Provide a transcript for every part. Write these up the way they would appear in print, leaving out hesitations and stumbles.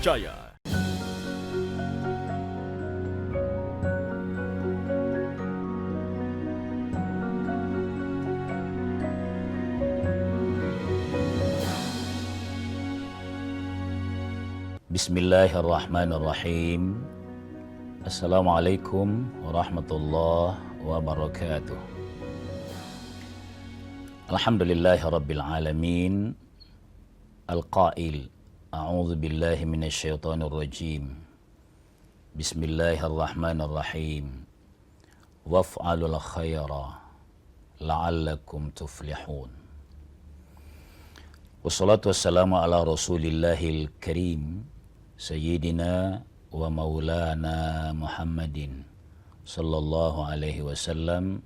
Jaya. Bismillahirrahmanirrahim. Assalamualaikum warahmatullahi wabarakatuh. Alhamdulillahi rabbil alamin. Al-qail, a'udzu billahi minasyaitonir rajim. Bismillahirrahmanirrahim. Waf'alul khaira la'allakum tuflihun. Wassalatu wassalamu ala rasulillahil karim Sayyidina wa maulana Muhammadin sallallahu alaihi wasallam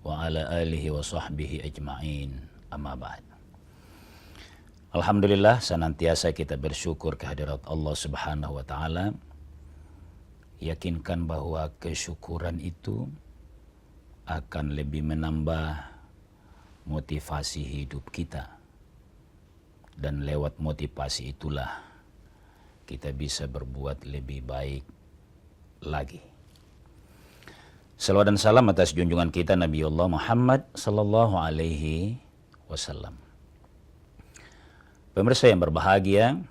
wa ala alihi wa sahbihi ajma'in, amma ba'd. Alhamdulillah, senantiasa kita bersyukur kehadirat Allah subhanahu wa ta'ala. Yakinkan bahwa kesyukuran itu akan lebih menambah motivasi hidup kita, dan lewat motivasi itulah kita bisa berbuat lebih baik lagi. Salawat dan salam atas junjungan kita Nabi Allah Muhammad sallallahu alaihi wasallam. Pemirsa yang berbahagia,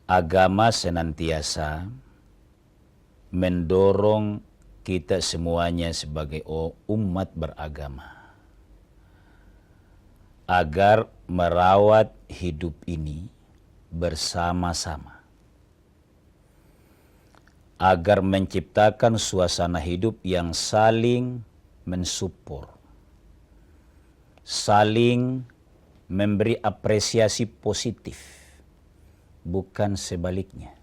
agama senantiasa mendorong kita semuanya sebagai umat beragama agar merawat hidup ini bersama-sama, agar menciptakan suasana hidup yang saling mensupport, saling memberi apresiasi positif, bukan sebaliknya,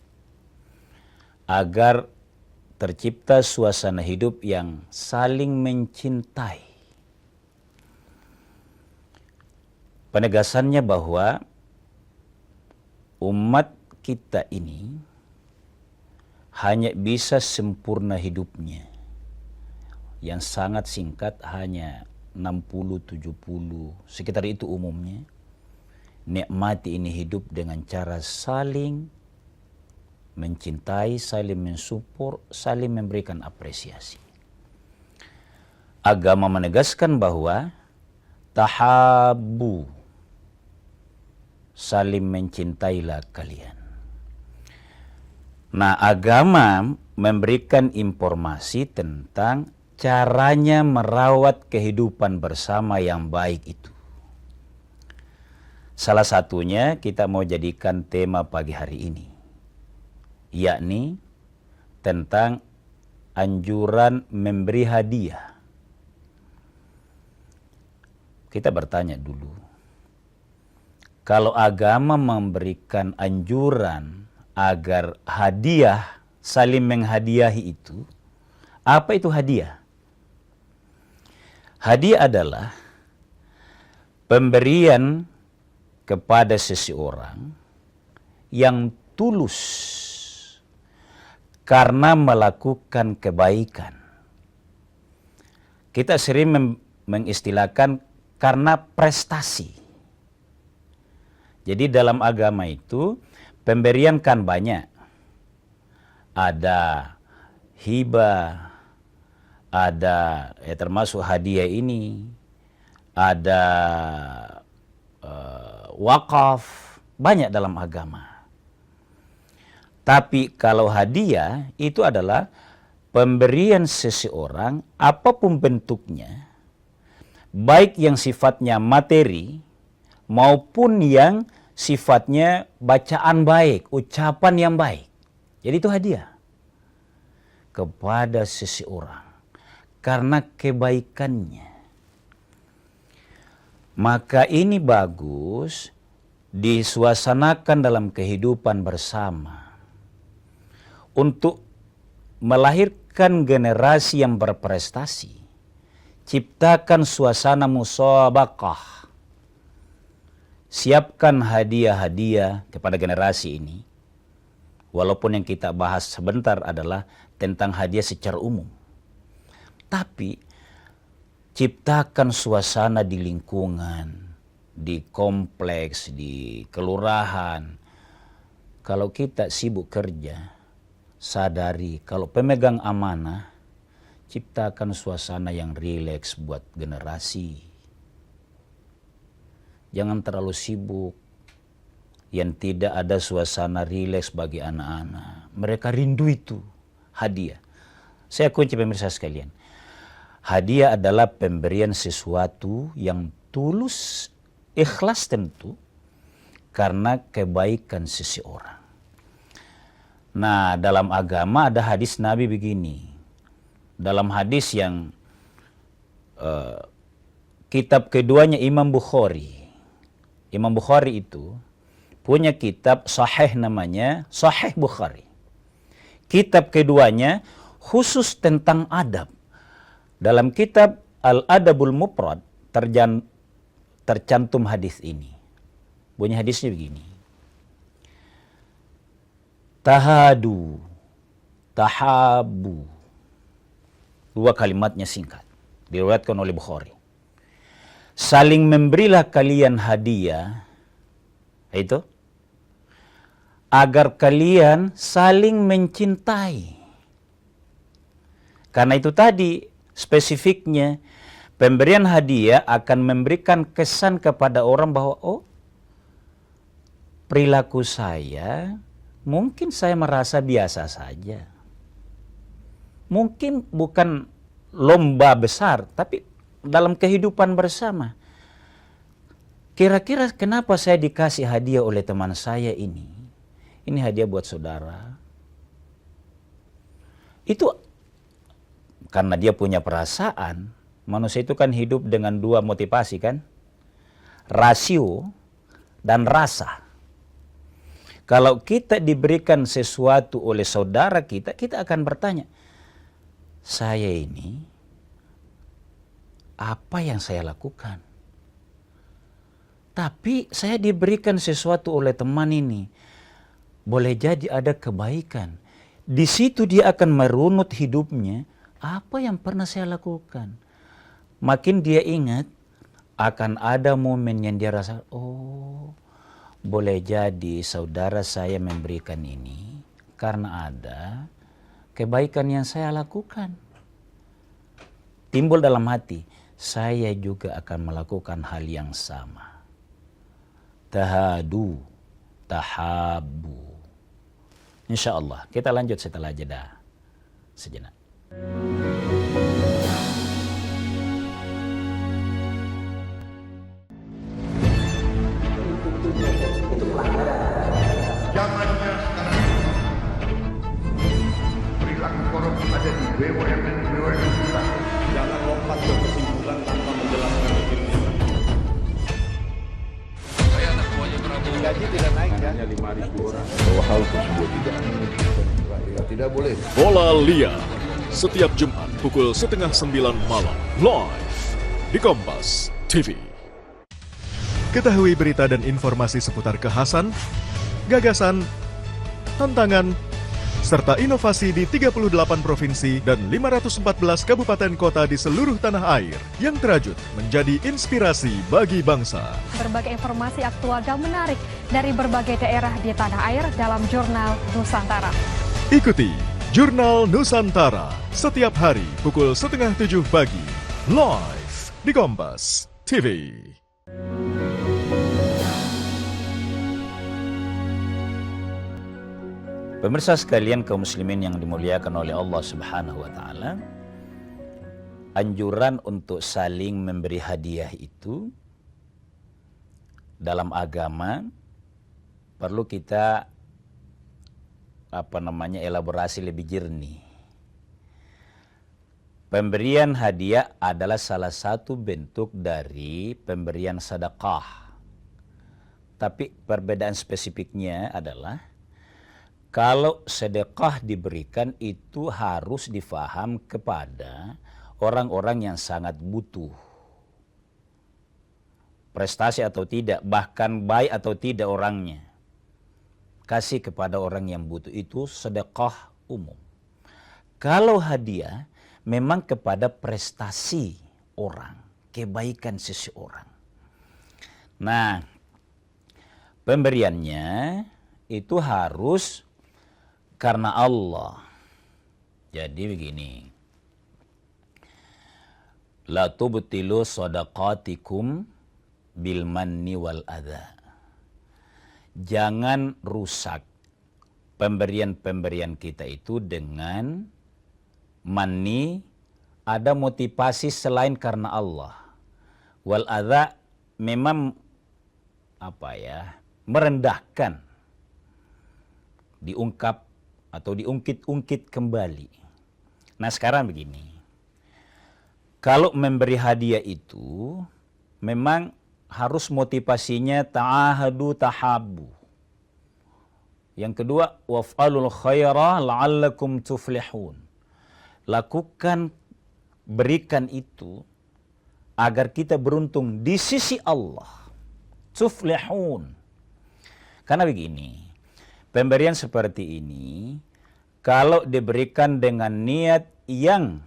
agar tercipta suasana hidup yang saling mencintai. Penegasannya bahwa umat kita ini hanya bisa sempurna hidupnya yang sangat singkat, hanya 60-70, sekitar itu umumnya. Nikmati ini hidup dengan cara saling mencintai, saling mensupport, saling memberikan apresiasi. Agama menegaskan bahwa tahabbu, saling mencintailah kalian. Nah, agama memberikan informasi tentang caranya merawat kehidupan bersama yang baik itu. Salah satunya kita mau jadikan tema pagi hari ini, yakni tentang anjuran memberi hadiah. Kita bertanya dulu, kalau agama memberikan anjuran agar hadiah, saling menghadiahi itu, apa itu hadiah? Hadiah adalah pemberian kepada seseorang yang tulus karena melakukan kebaikan. Kita sering mengistilahkan karena prestasi. Jadi dalam agama itu pemberian kan banyak. Ada hibah, ada termasuk hadiah ini, ada wakaf, banyak dalam agama. Tapi kalau hadiah itu adalah pemberian seseorang apapun bentuknya, baik yang sifatnya materi maupun yang sifatnya bacaan baik, ucapan yang baik. Jadi itu hadiah kepada seseorang karena kebaikannya. Maka ini bagus disuasanakan dalam kehidupan bersama untuk melahirkan generasi yang berprestasi. Ciptakan suasana musabaqah. Siapkan hadiah-hadiah kepada generasi ini. Walaupun yang kita bahas sebentar adalah tentang hadiah secara umum. Tapi ciptakan suasana di lingkungan, di kompleks, di kelurahan, kalau kita sibuk kerja, sadari kalau pemegang amanah, ciptakan suasana yang rileks buat generasi. Jangan terlalu sibuk yang tidak ada suasana rileks bagi anak-anak. Mereka rindu itu hadiah. Saya kunci pemirsa sekalian. Hadiah adalah pemberian sesuatu yang tulus, ikhlas tentu, karena kebaikan seseorang. Nah, dalam agama ada hadis Nabi begini. Dalam hadis yang kitab keduanya Imam Bukhari. Imam Bukhari itu punya kitab sahih namanya Sahih Bukhari. Kitab keduanya khusus tentang adab. Dalam kitab Al-Adabul Mufrad tercantum hadis ini. Bunyi hadisnya begini. Tahadu, tahabu. Dua kalimatnya singkat. Diriwayatkan oleh Bukhari. Saling memberilah kalian hadiah. Itu. Agar kalian saling mencintai. Karena itu tadi spesifiknya pemberian hadiah akan memberikan kesan kepada orang bahwa oh, perilaku saya mungkin saya merasa biasa saja. Mungkin bukan lomba besar, tapi dalam kehidupan bersama. Kira-kira kenapa saya dikasih hadiah oleh teman saya ini? Ini hadiah buat saudara. Itu karena dia punya perasaan. Manusia itu kan hidup dengan dua motivasi kan? Rasio dan rasa. Kalau kita diberikan sesuatu oleh saudara kita, kita akan bertanya, saya ini apa yang saya lakukan? Tapi saya diberikan sesuatu oleh teman ini, boleh jadi ada kebaikan. Di situ dia akan merunut hidupnya, apa yang pernah saya lakukan. Makin dia ingat, akan ada momen yang dia rasa, oh, boleh jadi saudara saya memberikan ini karena ada kebaikan yang saya lakukan. Timbul dalam hati, saya juga akan melakukan hal yang sama. Tahadu, tahabu. Insya Allah, kita lanjut setelah jeda sejenak. Zamannya sekarang perilaku korupsi ada di BUMN kita. Jangan lompat ke kesimpulan tanpa menjelaskan dirinya. Saya anak buahnya Prabowo. Gaji tidak naik kan? Hanya 5.000 orang. Bahwa hal tersebut tidak boleh. Bola Liar setiap Jumat pukul 8:30 malam live di Kompas TV. Ketahui berita dan informasi seputar kekhasan, gagasan, tantangan, serta inovasi di 38 provinsi dan 514 kabupaten kota di seluruh tanah air yang terajut menjadi inspirasi bagi bangsa. Berbagai informasi aktual dan menarik dari berbagai daerah di tanah air dalam Jurnal Nusantara. Ikuti Jurnal Nusantara setiap hari pukul 6:30 pagi, live di Kompas TV. Pemirsa sekalian kaum muslimin yang dimuliakan oleh Allah Subhanahu wa taala, anjuran untuk saling memberi hadiah itu dalam agama perlu kita elaborasi lebih jernih. Pemberian hadiah adalah salah satu bentuk dari pemberian sedekah. Tapi perbedaan spesifiknya adalah kalau sedekah diberikan itu harus difaham kepada orang-orang yang sangat butuh. Prestasi atau tidak, bahkan baik atau tidak orangnya. Kasih kepada orang yang butuh itu sedekah umum. Kalau hadiah memang kepada prestasi orang, kebaikan seseorang. Nah, pemberiannya itu harus karena Allah. Jadi begini. La tubtilu shadaqatikum bil manni wal adha. Jangan rusak pemberian-pemberian kita itu dengan manni, ada motivasi selain karena Allah. Wal adha memang merendahkan, diungkap atau diungkit-ungkit kembali. Nah sekarang begini, kalau memberi hadiah itu memang harus motivasinya ta'ahadu tahabu. Yang kedua, waf'alul khaira la'allakum tuflihun. Lakukan, berikan itu agar kita beruntung di sisi Allah. Tuflihun. Karena begini, pemberian seperti ini kalau diberikan dengan niat yang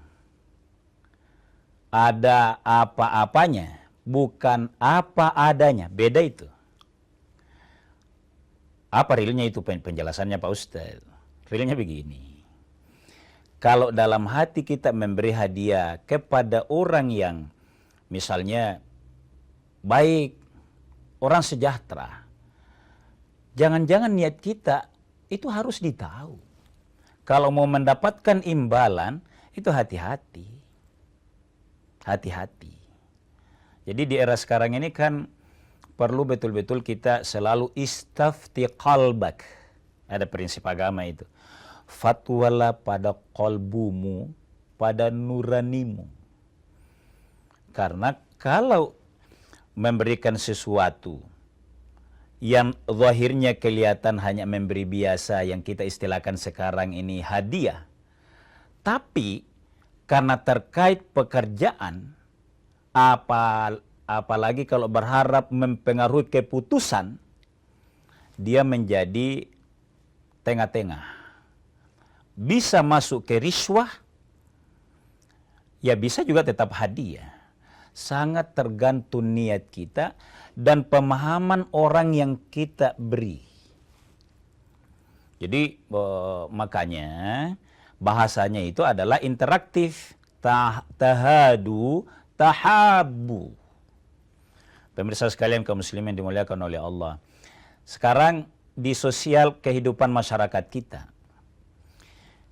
ada apa-apanya, bukan apa adanya, beda itu. Apa realnya itu penjelasannya Pak Ustaz? Realnya begini. Kalau dalam hati kita memberi hadiah kepada orang yang misalnya baik, orang sejahtera, jangan-jangan niat kita itu harus ditahu. Kalau mau mendapatkan imbalan, itu hati-hati. Hati-hati. Jadi di era sekarang ini kan perlu betul-betul kita selalu istafti qalbak. Ada prinsip agama itu. Fatwalah pada qalbumu, pada nuranimu. Karena kalau memberikan sesuatu yang zahirnya kelihatan hanya memberi biasa, yang kita istilahkan sekarang ini hadiah, tapi karena terkait pekerjaan, apalagi kalau berharap mempengaruhi keputusan, dia menjadi tengah-tengah. Bisa masuk ke riswah, ya bisa juga tetap hadiah. Sangat tergantung niat kita dan pemahaman orang yang kita beri. Jadi makanya bahasanya itu adalah interaktif. Tahadu, tahabu. Pemirsa sekalian kaum muslimin dimuliakan oleh Allah. Sekarang di sosial kehidupan masyarakat kita,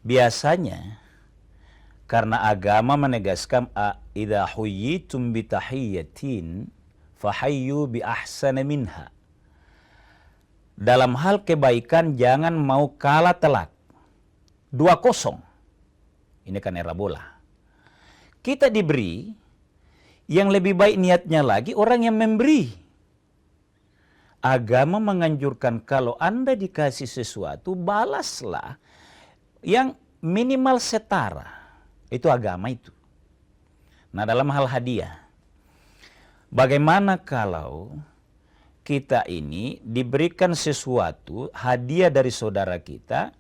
biasanya karena agama menegaskan idza huyyitum bi tahiyyatin fahayyu bi ahsana minha. Dalam hal kebaikan jangan mau kalah telak. 2-0. Ini kan era bola. Kita diberi, yang lebih baik niatnya lagi orang yang memberi. Agama menganjurkan kalau Anda dikasih sesuatu, balaslah yang minimal setara. Itu agama itu. Nah dalam hal hadiah, bagaimana kalau kita ini diberikan sesuatu, hadiah dari saudara kita,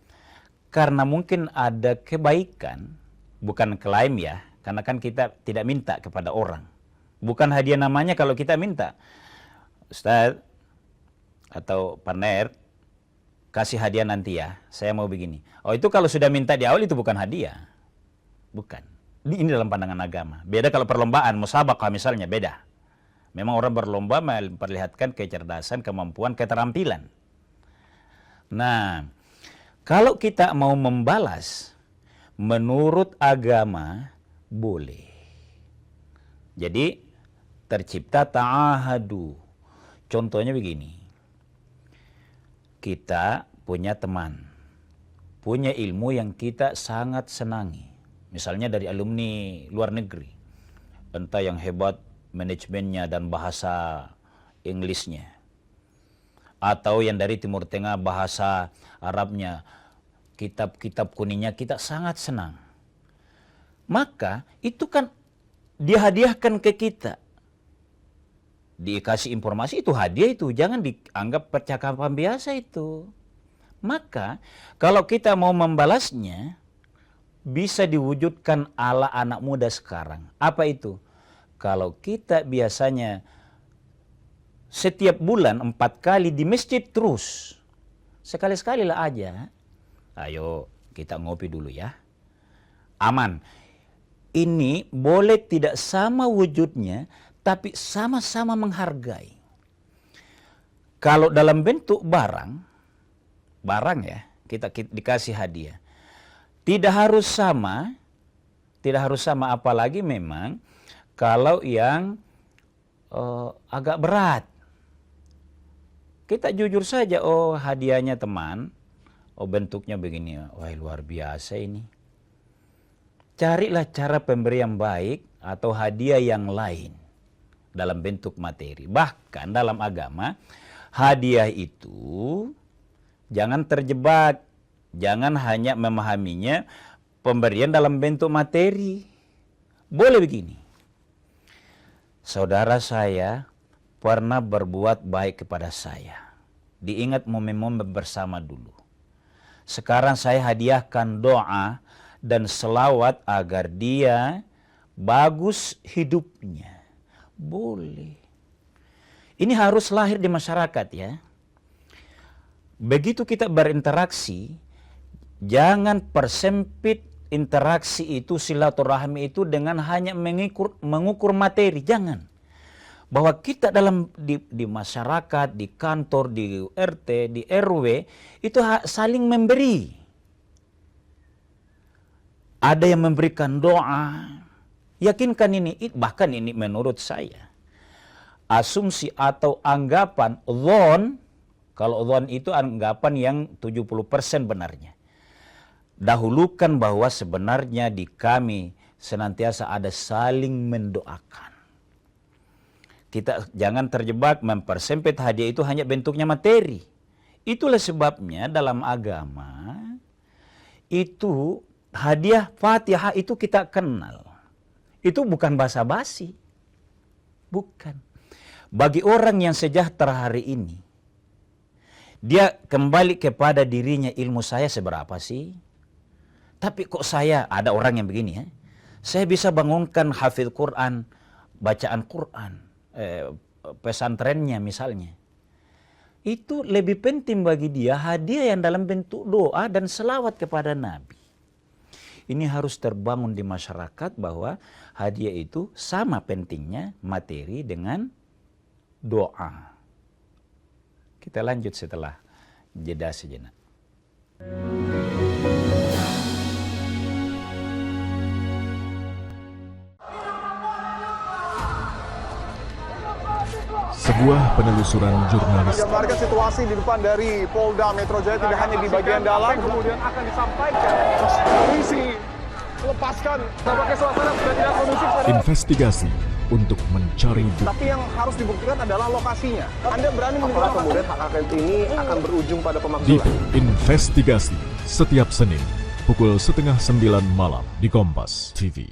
karena mungkin ada kebaikan, bukan klaim ya, karena kan kita tidak minta kepada orang. Bukan hadiah namanya kalau kita minta. Ustaz atau partner, kasih hadiah nanti ya, saya mau begini. Oh itu kalau sudah minta di awal itu bukan hadiah. Bukan. Ini dalam pandangan agama. Beda kalau perlombaan, musabaqah misalnya, beda. Memang orang berlomba memperlihatkan kecerdasan, kemampuan, keterampilan. Nah, kalau kita mau membalas, menurut agama, boleh. Jadi, tercipta ta'ahadu. Contohnya begini. Kita punya teman, punya ilmu yang kita sangat senangi. Misalnya dari alumni luar negeri. Entah yang hebat manajemennya dan bahasa Inggrisnya. Atau yang dari Timur Tengah bahasa Arabnya. Kitab-kitab kuningnya kita sangat senang. Maka itu kan dihadiahkan ke kita. Dikasih informasi itu hadiah itu. Jangan dianggap percakapan biasa itu. Maka kalau kita mau membalasnya, bisa diwujudkan ala anak muda sekarang. Apa itu? Kalau kita biasanya setiap bulan 4 kali di masjid terus, Sekali-sekali lah aja. Ayo kita ngopi dulu ya. Aman. Ini boleh tidak sama wujudnya, tapi sama-sama menghargai. Kalau dalam bentuk barang ya, kita dikasih hadiah. Tidak harus sama, apalagi memang kalau yang agak berat. Kita jujur saja, oh hadiahnya teman, oh bentuknya begini, wah luar biasa ini. Carilah cara pemberian baik atau hadiah yang lain dalam bentuk materi. Bahkan dalam agama, hadiah itu jangan terjebak, jangan hanya memahaminya pemberian dalam bentuk materi. Boleh begini, saudara saya pernah berbuat baik kepada saya. Diingat momen-momen bersama dulu. Sekarang saya hadiahkan doa dan selawat agar dia bagus hidupnya. Boleh. Ini harus lahir di masyarakat ya. Begitu kita berinteraksi, jangan persempit interaksi itu, silaturahmi itu dengan hanya mengukur materi. Jangan. Bahwa kita di masyarakat, di kantor, di RT, di RW, itu saling memberi. Ada yang memberikan doa. Yakinkan ini, bahkan ini menurut saya. Asumsi atau anggapan, dhon, kalau dhon itu anggapan yang 70% benarnya. Dahulukan bahwa sebenarnya di kami senantiasa ada saling mendoakan. Kita jangan terjebak mempersempit hadiah itu hanya bentuknya materi. Itulah sebabnya dalam agama itu hadiah Fatihah itu kita kenal. Itu bukan basa-basi. Bukan. Bagi orang yang sejahtera hari ini, dia kembali kepada dirinya, ilmu saya seberapa sih? Tapi kok saya, ada orang yang begini ya, saya bisa bangunkan hafidz Quran, bacaan Quran, pesantrennya misalnya. Itu lebih penting bagi dia hadiah yang dalam bentuk doa dan selawat kepada Nabi. Ini harus terbangun di masyarakat bahwa hadiah itu sama pentingnya materi dengan doa. Kita lanjut setelah jeda sejenak. Sebuah penelusuran jurnalis Gambarkan situasi di depan dari Polda Metro Jaya tidak hanya di bagian dalam, kemudian akan disampaikan polisi lepaskan. Tampaknya suasana sudah tidak kondusif. investigasi untuk mencari bukti. Tapi yang harus dibuktikan adalah lokasinya. Anda berani menilai kemudian hak angket ini akan berujung pada pemakzulan. Dipo Investigasi setiap Senin pukul 8:30 malam di Kompas TV.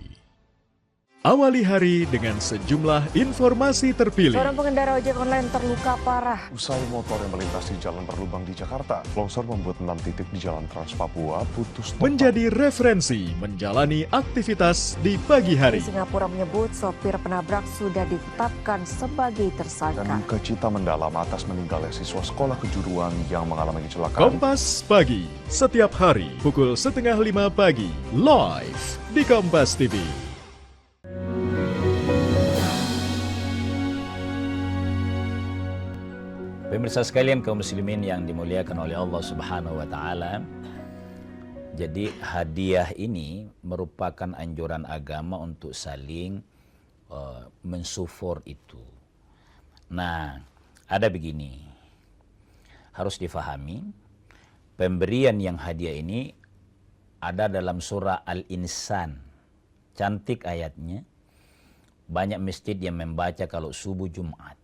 Awali hari dengan sejumlah informasi terpilih. Seorang pengendara ojek online terluka parah. Usai motor yang melintasi jalan berlubang di Jakarta, longsor membuat 6 titik di jalan Trans Papua putus total. Menjadi referensi menjalani aktivitas di pagi hari. Di Singapura menyebut sopir penabrak sudah ditetapkan sebagai tersangka. Dan duka cita mendalam atas meninggalnya siswa sekolah kejuruan yang mengalami kecelakaan. Kompas Pagi, setiap hari pukul 4:30 pagi, live di Kompas TV. Pemirsa sekalian, kaum muslimin yang dimuliakan oleh Allah Subhanahu wa taala. Jadi hadiah ini merupakan anjuran agama untuk saling mensupport itu. Nah, ada begini. Harus difahami, pemberian yang hadiah ini ada dalam surah Al-Insan. Cantik ayatnya. Banyak masjid yang membaca kalau subuh Jumat.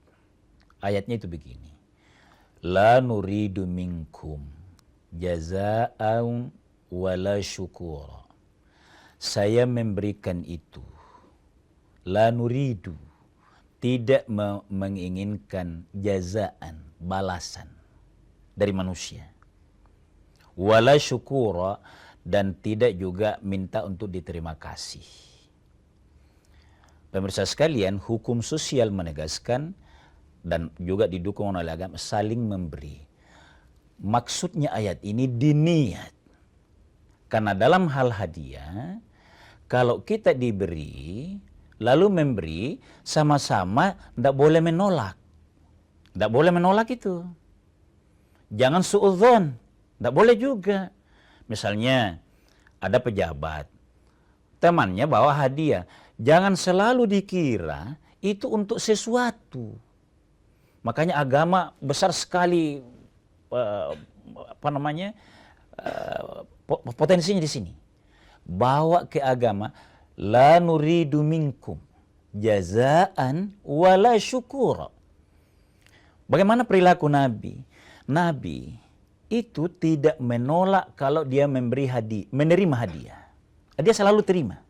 Ayatnya itu begini. La nuridu minkum jaza'an wala syukura. Saya memberikan itu. La nuridu. Tidak menginginkan jazaan, balasan dari manusia. Wala syukura, dan tidak juga minta untuk diterima kasih. Pemirsa sekalian, hukum sosial menegaskan dan juga didukung oleh agama saling memberi. maksudnya ayat ini diniat. Karena dalam hal hadiah, kalau kita diberi, lalu memberi, sama-sama tidak boleh menolak. Tidak boleh menolak itu. Jangan suudzon, tidak boleh juga. Misalnya, ada pejabat, temannya bawa hadiah. Jangan selalu dikira itu untuk sesuatu. Makanya agama besar sekali potensinya di sini. Bawa ke agama, la nuridu minkum jazaan wala syukura. Bagaimana perilaku Nabi? Nabi itu tidak menolak kalau dia menerima hadiah. Dia selalu terima.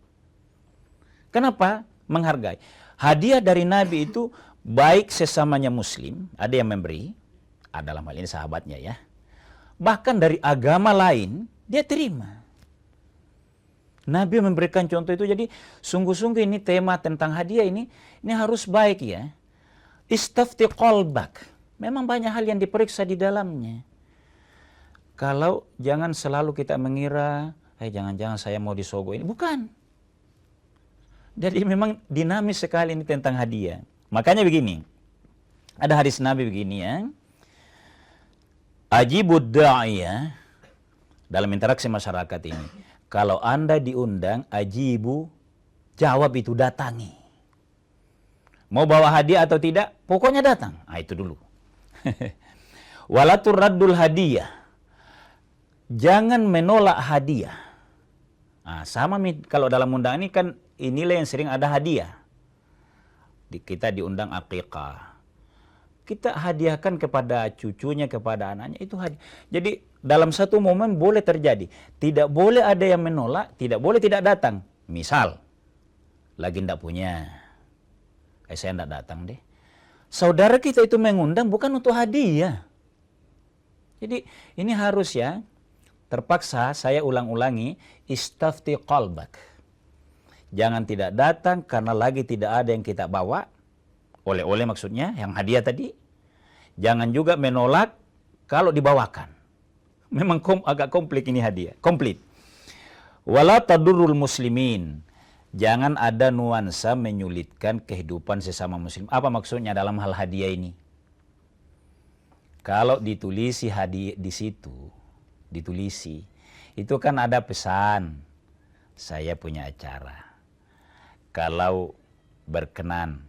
Kenapa? Menghargai. Hadiah dari Nabi itu baik sesamanya muslim, ada yang memberi, dalam hal ini sahabatnya ya. Bahkan dari agama lain, dia terima. Nabi memberikan contoh itu, jadi sungguh-sungguh ini tema tentang hadiah ini harus baik ya. Istafti qalbak. Memang banyak hal yang diperiksa di dalamnya. Kalau jangan selalu kita mengira, jangan-jangan saya mau disogok ini. Bukan. Jadi memang dinamis sekali ini tentang hadiah. Makanya begini, ada hadis Nabi begini ya. Ajibud da'iyah, dalam interaksi masyarakat ini. Kalau Anda diundang, ajibu, jawab itu, datangi. Mau bawa hadiah atau tidak, pokoknya datang. Itu dulu. Walatur raddul hadiah. Jangan menolak hadiah. Sama kalau dalam undangan ini kan inilah yang sering ada hadiah. Kita diundang akikah. Kita hadiahkan kepada cucunya, kepada anaknya, itu hadiah. Jadi dalam satu momen boleh terjadi. Tidak boleh ada yang menolak, tidak boleh tidak datang. Misal, lagi tidak punya. Saya tidak datang deh. Saudara kita itu mengundang bukan untuk hadiah. Jadi ini harus ya, terpaksa saya ulang-ulangi, istafti qalbak. Jangan tidak datang karena lagi tidak ada yang kita bawa. Oleh-oleh maksudnya, yang hadiah tadi. Jangan juga menolak kalau dibawakan. Memang agak komplit ini hadiah. Komplit. Wala tadurrul muslimin. Jangan ada nuansa menyulitkan kehidupan sesama muslim. Apa maksudnya dalam hal hadiah ini? Kalau ditulisi hadiah di situ, ditulisi, itu kan ada pesan. Saya punya acara. Kalau berkenan,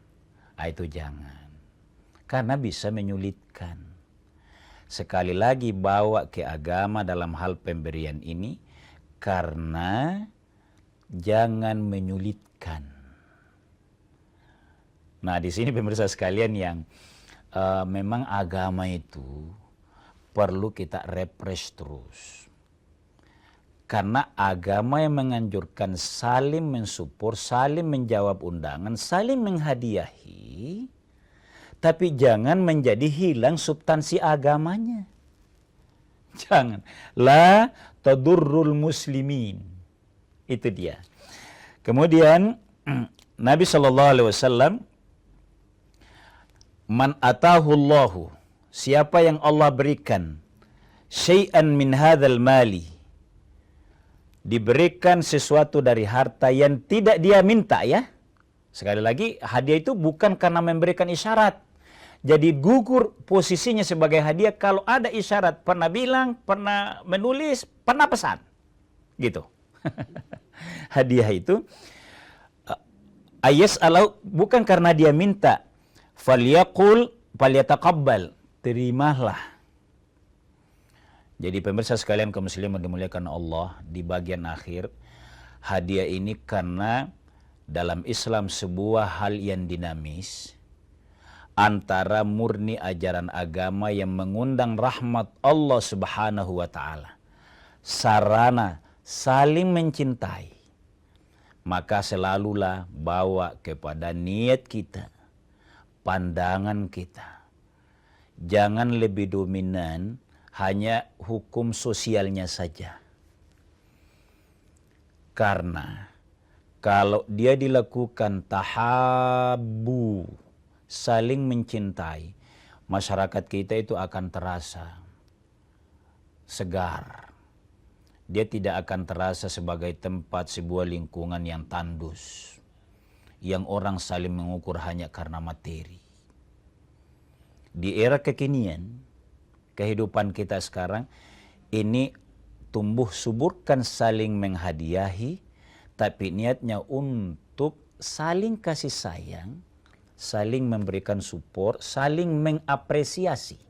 itu jangan. Karena bisa menyulitkan. Sekali lagi bawa ke agama dalam hal pemberian ini, karena jangan menyulitkan. Nah, di sini pemirsa sekalian yang memang agama itu perlu kita refresh terus. Karena agama yang menganjurkan saling mensupport, saling menjawab undangan, saling menghadiahi, tapi jangan menjadi hilang substansi agamanya. Jangan. La tadurrul muslimin. Itu dia. Kemudian Nabi SAW, man atahullahu, siapa yang Allah berikan syai'an min hadzal mali, diberikan sesuatu dari harta yang tidak dia minta ya. Sekali lagi, hadiah itu bukan karena memberikan isyarat. Jadi gugur posisinya sebagai hadiah kalau ada isyarat, pernah bilang, pernah menulis, pernah pesan. Gitu. Hadiah itu ayas'alau, bukan karena dia minta. Falyaqul falyataqabbal, terimalah. Jadi pemirsa sekalian kaum muslimin dimuliakan Allah, di bagian akhir hadiah ini karena dalam Islam sebuah hal yang dinamis antara murni ajaran agama yang mengundang rahmat Allah Subhanahu wa taala, sarana saling mencintai, maka selalulah bawa kepada niat kita, pandangan kita. Jangan lebih dominan hanya hukum sosialnya saja. Karena kalau dia dilakukan tahabbu, saling mencintai, masyarakat kita itu akan terasa. segar. Dia tidak akan terasa sebagai tempat sebuah lingkungan yang tandus, yang orang saling mengukur hanya karena materi. Di era kekinian, kehidupan kita sekarang ini tumbuh suburkan saling menghadiahi, tapi niatnya untuk saling kasih sayang, saling memberikan support, saling mengapresiasi.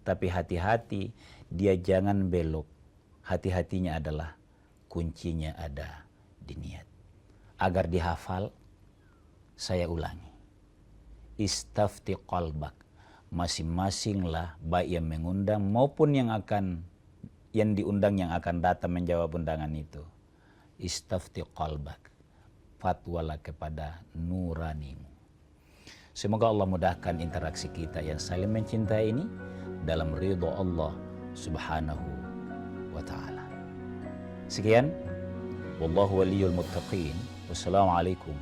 Tapi hati-hati, dia jangan belok. Hati-hatinya adalah kuncinya ada di niat. Agar dihafal, saya ulangi. Istafti qalbak. Masing-masinglah baik yang mengundang maupun yang diundang yang akan datang menjawab undangan itu. Istafti qalbak. Fatwalah kepada nuranimu. Semoga Allah mudahkan interaksi kita yang saling mencintai ini dalam ridho Allah Subhanahu wa ta'ala. Sekian, wallahu waliyul muttaqin. Wassalamualaikum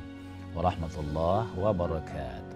warahmatullahi wabarakatuh.